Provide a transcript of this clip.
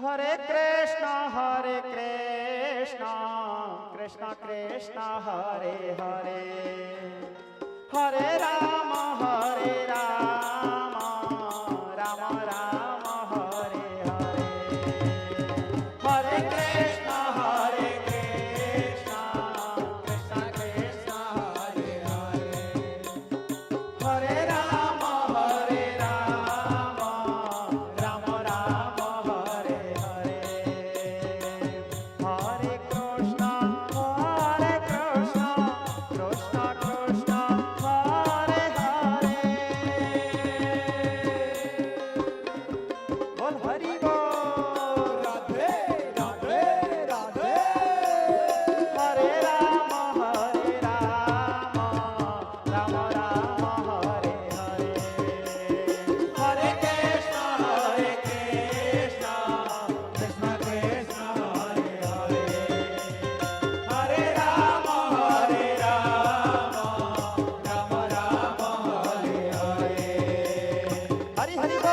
Hare Krishna, Krishna Krishna, Hare Hare, Hare Rama, Rama Rama, Hare Hare, Hare Krishna, Krishna Krishna, Hare Hare, Hare Rama, Rama Rama, Hare Hare, Hare Krishna, Krishna Krishna, Hare Hare. Bol Hari Bol. Radhe Radhe Radhe. Hare Rama, Rama Rama, Hare Hare, Hare Krishna, Krishna Krishna, Hare Hare, Hare Rama, Rama Rama, Hare Hare. Hari Hari Bol.